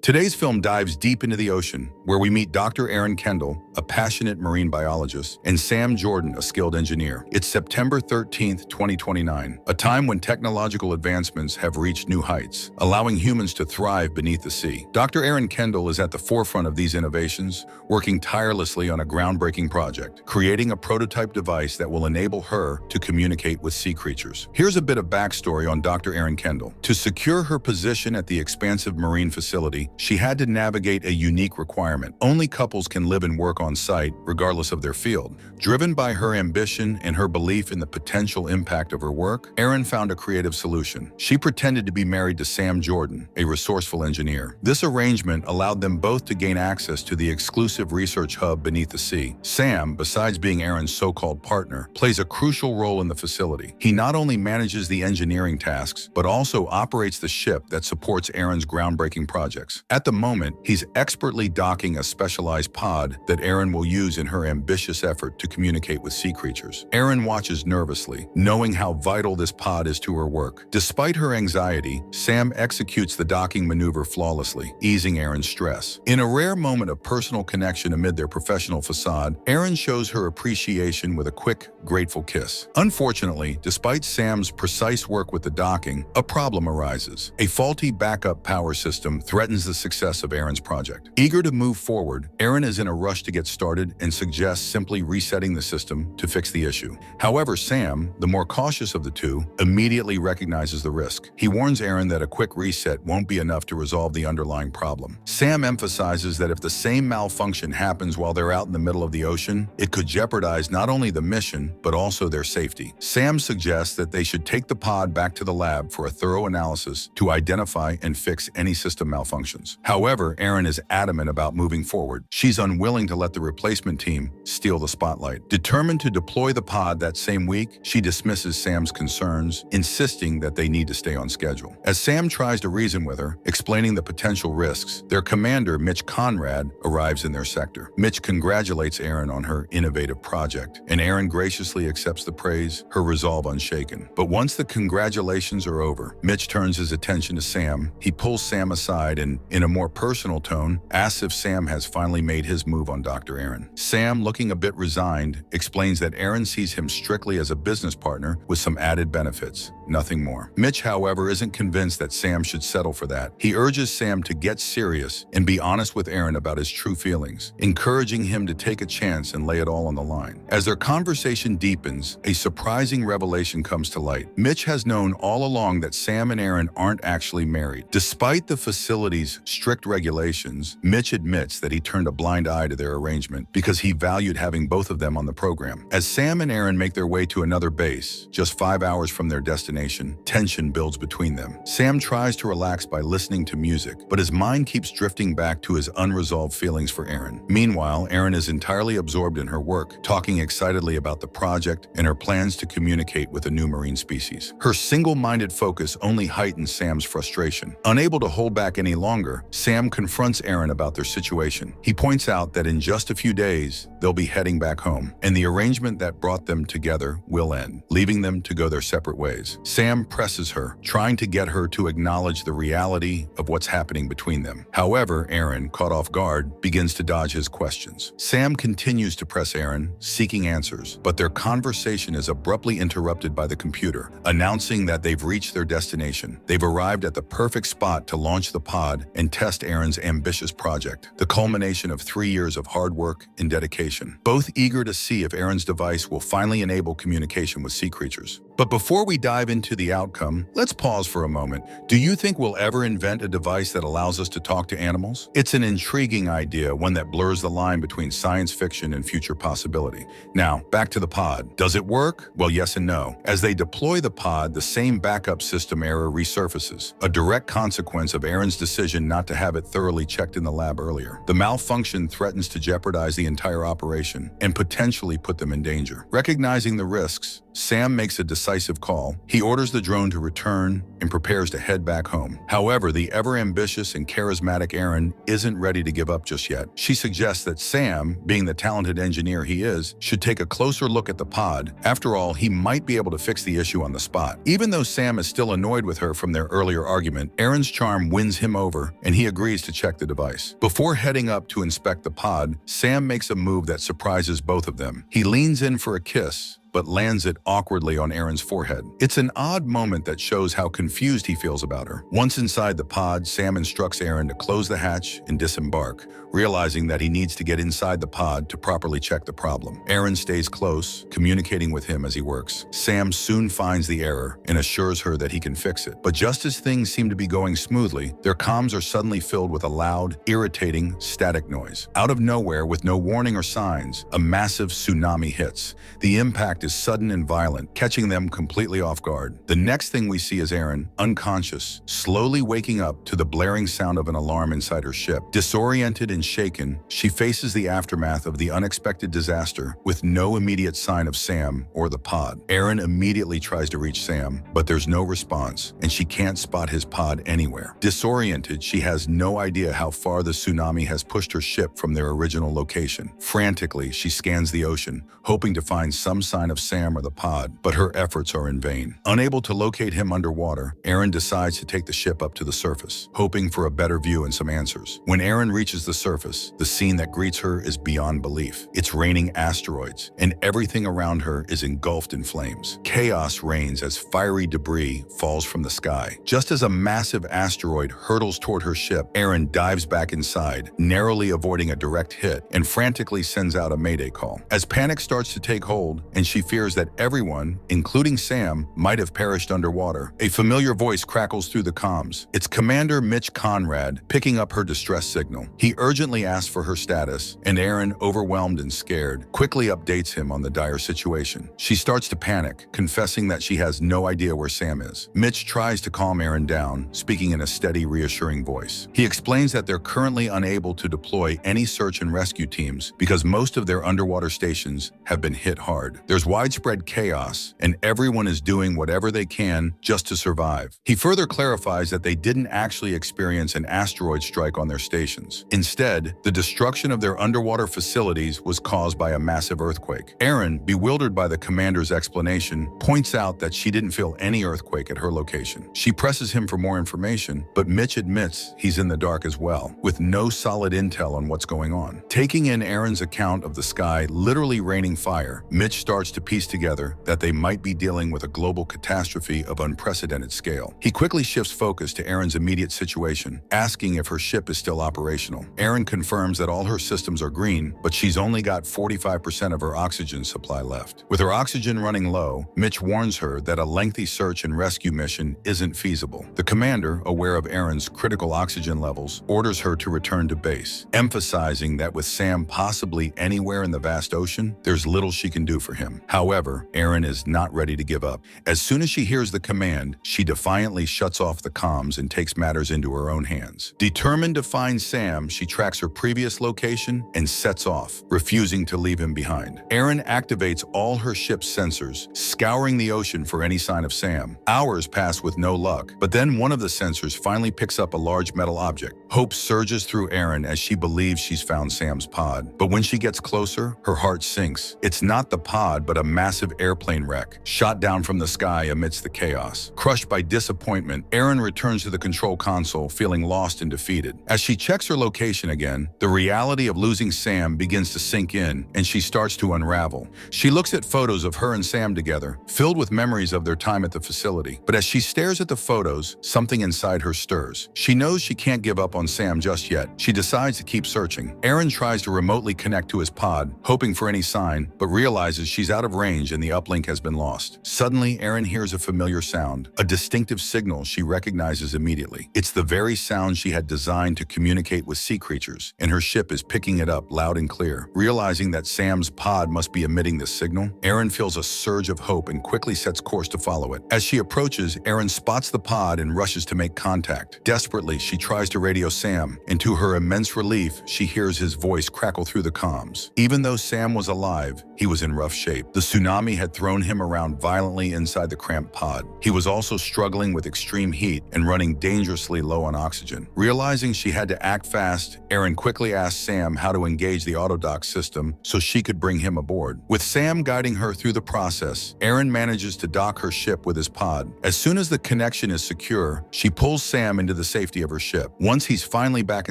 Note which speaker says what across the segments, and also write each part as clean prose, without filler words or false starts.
Speaker 1: Today's film dives deep into the ocean, where we meet Dr. Erin Kendall, a passionate marine biologist, and Sam Jordan, a skilled engineer. It's September 13th, 2029, a time when technological advancements have reached new heights, allowing humans to thrive beneath the sea. Dr. Erin Kendall is at the forefront of these innovations, working tirelessly on a groundbreaking project, creating a prototype device that will enable her to communicate with sea creatures. Here's a bit of backstory on Dr. Erin Kendall. To secure her position at the expansive marine facility, she had to navigate a unique requirement. Only couples can live and work on site, regardless of their field. Driven by her ambition and her belief in the potential impact of her work, Erin found a creative solution. She pretended to be married to Sam Jordan, a resourceful engineer. This arrangement allowed them both to gain access to the exclusive research hub beneath the sea. Sam, besides being Erin's so-called partner, plays a crucial role in the facility. He not only manages the engineering tasks, but also operates the ship that supports Erin's groundbreaking projects. At the moment, he's expertly docking a specialized pod that Erin will use in her ambitious effort to communicate with sea creatures. Erin watches nervously, knowing how vital this pod is to her work. Despite her anxiety, Sam executes the docking maneuver flawlessly, easing Erin's stress. In a rare moment of personal connection amid their professional facade, Erin shows her appreciation with a quick, grateful kiss. Unfortunately, despite Sam's precise work with the docking, a problem arises. A faulty backup power system threatens the success of Erin's project. Eager to move forward, Erin is in a rush to get started and suggests simply resetting the system to fix the issue. However, Sam, the more cautious of the two, immediately recognizes the risk. He warns Erin that a quick reset won't be enough to resolve the underlying problem. Sam emphasizes that if the same malfunction happens while they're out in the middle of the ocean, it could jeopardize not only the mission, but also their safety. Sam suggests that they should take the pod back to the lab for a thorough analysis to identify and fix any system malfunctions. However, Erin is adamant about moving forward. She's unwilling to let the replacement team steal the spotlight. Determined to deploy the pod that same week, she dismisses Sam's concerns, insisting that they need to stay on schedule. As Sam tries to reason with her, explaining the potential risks, their commander, Mitch Conrad, arrives in their sector. Mitch congratulates Erin on her innovative project, and Erin graciously accepts the praise, her resolve unshaken. But once the congratulations are over, Mitch turns his attention to Sam. He pulls Sam aside and, in a more personal tone, asks if Sam has finally made his move on Dr. Erin. Sam, looking a bit resigned, explains that Erin sees him strictly as a business partner with some added benefits, nothing more. Mitch, however, isn't convinced that Sam should settle for that. He urges Sam to get serious and be honest with Erin about his true feelings, encouraging him to take a chance and lay it all on the line. As their conversation deepens, a surprising revelation comes to light. Mitch has known all along that Sam and Erin aren't actually married. Despite the facility's strict regulations, Mitch admits that he turned a blind eye to their arrangement because he valued having both of them on the program. As Sam and Erin make their way to another base, just 5 hours from their destination, tension builds between them. Sam tries to relax by listening to music, but his mind keeps drifting back to his unresolved feelings for Erin. Meanwhile, Erin is entirely absorbed in her work, talking excitedly about the project and her plans to communicate with a new marine species. Her single-minded focus only heightens Sam's frustration. Unable to hold back any longer, Sam confronts Erin about their situation. He points out that in just a few days, they'll be heading back home, and the arrangement that brought them together will end, leaving them to go their separate ways. Sam presses her, trying to get her to acknowledge the reality of what's happening between them. However, Erin, caught off guard, begins to dodge his questions. Sam continues to press Erin, seeking answers, but their conversation is abruptly interrupted by the computer, announcing that they've reached their destination. They've arrived at the perfect spot to launch the pod and test Erin's ambitious project, the culmination of 3 years of hard work and dedication, both eager to see if Erin's device will finally enable communication with sea creatures. But before we dive into the outcome, let's pause for a moment. Do you think we'll ever invent a device that allows us to talk to animals? It's an intriguing idea, one that blurs the line between science fiction and future possibility. Now, back to the pod. Does it work? Well, yes and no. As they deploy the pod, the same backup system error resurfaces, a direct consequence of Erin's decision not to have it thoroughly checked in the lab earlier. The malfunction threatens to jeopardize the entire operation and potentially put them in danger. Recognizing the risks, Sam makes a decisive decisive call. He orders the drone to return and prepares to head back home. However, the ever-ambitious and charismatic Aaron isn't ready to give up just yet. She suggests that Sam, being the talented engineer he is, should take a closer look at the pod. After all, he might be able to fix the issue on the spot. Even though Sam is still annoyed with her from their earlier argument, Aaron's charm wins him over, and he agrees to check the device. Before heading up to inspect the pod, Sam makes a move that surprises both of them. He leans in for a kiss, but lands it awkwardly on Aaron's forehead. It's an odd moment that shows how confused he feels about her. Once inside the pod, Sam instructs Aaron to close the hatch and disembark, realizing that he needs to get inside the pod to properly check the problem. Aaron stays close, communicating with him as he works. Sam soon finds the error and assures her that he can fix it. But just as things seem to be going smoothly, their comms are suddenly filled with a loud, irritating, static noise. Out of nowhere, with no warning or signs, a massive tsunami hits. The impact is sudden and violent, catching them completely off guard. The next thing we see is Aaron, unconscious, slowly waking up to the blaring sound of an alarm inside her ship. Disoriented and shaken, she faces the aftermath of the unexpected disaster with no immediate sign of Sam or the pod. Aaron immediately tries to reach Sam, but there's no response, and she can't spot his pod anywhere. Disoriented, she has no idea how far the tsunami has pushed her ship from their original location. Frantically, she scans the ocean, hoping to find some sign of Sam or the pod, but her efforts are in vain. Unable to locate him underwater, Aaron decides to take the ship up to the surface, hoping for a better view and some answers. When Aaron reaches the surface, the scene that greets her is beyond belief. It's raining asteroids, and everything around her is engulfed in flames. Chaos reigns as fiery debris falls from the sky. Just as a massive asteroid hurtles toward her ship, Aaron dives back inside, narrowly avoiding a direct hit, and frantically sends out a mayday call. As panic starts to take hold, and she fears that everyone, including Sam, might have perished underwater, a familiar voice crackles through the comms. It's Commander Mitch Conrad picking up her distress signal. He urgently asks for her status, and Aaron, overwhelmed and scared, quickly updates him on the dire situation. She starts to panic, confessing that she has no idea where Sam is. Mitch tries to calm Aaron down, speaking in a steady, reassuring voice. He explains that they're currently unable to deploy any search and rescue teams because most of their underwater stations have been hit hard. There's widespread chaos, and everyone is doing whatever they can just to survive. He further clarifies that they didn't actually experience an asteroid strike on their stations. Instead, the destruction of their underwater facilities was caused by a massive earthquake. Aaron, bewildered by the commander's explanation, points out that she didn't feel any earthquake at her location. She presses him for more information, but Mitch admits he's in the dark as well, with no solid intel on what's going on. Taking in Aaron's account of the sky literally raining fire, Mitch starts to piece together that they might be dealing with a global catastrophe of unprecedented scale. He quickly shifts focus to Aaron's immediate situation, asking if her ship is still operational. Aaron confirms that all her systems are green, but she's only got 45% of her oxygen supply left. With her oxygen running low, Mitch warns her that a lengthy search and rescue mission isn't feasible. The commander, aware of Aaron's critical oxygen levels, orders her to return to base, emphasizing that with Sam possibly anywhere in the vast ocean, there's little she can do for him. However, Aaron is not ready to give up. As soon as she hears the command, she defiantly shuts off the comms and takes matters into her own hands. Determined to find Sam, she tracks her previous location and sets off, refusing to leave him behind. Aaron activates all her ship's sensors, scouring the ocean for any sign of Sam. Hours pass with no luck, but then one of the sensors finally picks up a large metal object. Hope surges through Aaron as she believes she's found Sam's pod. But when she gets closer, her heart sinks. It's not the pod, but a massive airplane wreck, shot down from the sky amidst the chaos. Crushed by disappointment, Aaron returns to the control console, feeling lost and defeated. As she checks her location again, the reality of losing Sam begins to sink in, and she starts to unravel. She looks at photos of her and Sam together, filled with memories of their time at the facility. But as she stares at the photos, something inside her stirs. She knows she can't give up on Sam just yet. She decides to keep searching. Aaron tries to remotely connect to his pod, hoping for any sign, but realizes she's out of range and the uplink has been lost. Suddenly, Aaron hears a familiar sound, a distinctive signal she recognizes immediately. It's the very sound she had designed to communicate with sea creatures, and her ship is picking it up loud and clear. Realizing that Sam's pod must be emitting this signal, Aaron feels a surge of hope and quickly sets course to follow it. As she approaches, Aaron spots the pod and rushes to make contact. Desperately, she tries to radio Sam, and to her immense relief, she hears his voice crackle through the comms. Even though Sam was alive, he was in rough shape. The tsunami had thrown him around violently inside the cramped pod. He was also struggling with extreme heat and running dangerously low on oxygen. Realizing she had to act fast, Erin quickly asked Sam how to engage the autodock system so she could bring him aboard. With Sam guiding her through the process, Erin manages to dock her ship with his pod. As soon as the connection is secure, she pulls Sam into the safety of her ship. Once he's finally back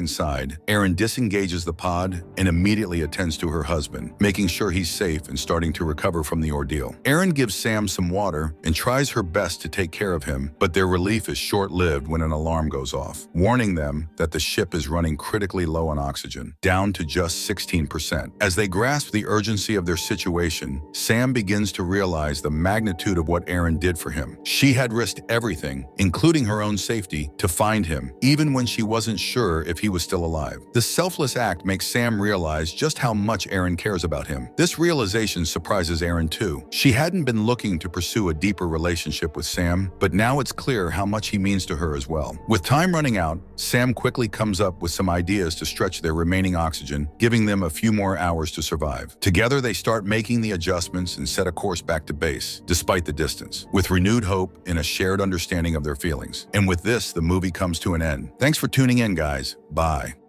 Speaker 1: inside, Erin disengages the pod and immediately attends to her husband, making sure he's safe and starting to recover from the ordeal. Erin gives Sam some water and tries her best to take care of him, but their relief is short-lived when an alarm goes off, warning them that the ship is running critically low on oxygen, down to just 16%. As they grasp the urgency of their situation, Sam begins to realize the magnitude of what Erin did for him. She had risked everything, including her own safety, to find him, even when she wasn't sure if he was still alive. The selfless act makes Sam realize just how much Erin cares about him. This realization surprises Erin too. She hadn't been looking to pursue a deeper relationship with Sam, but now it's clear how much he means to her as well. With time running out, Sam quickly comes up with some ideas to stretch their remaining oxygen, giving them a few more hours to survive. Together, they start making the adjustments and set a course back to base, despite the distance, with renewed hope and a shared understanding of their feelings. And with this, the movie comes to an end. Thanks for tuning in, guys. Bye.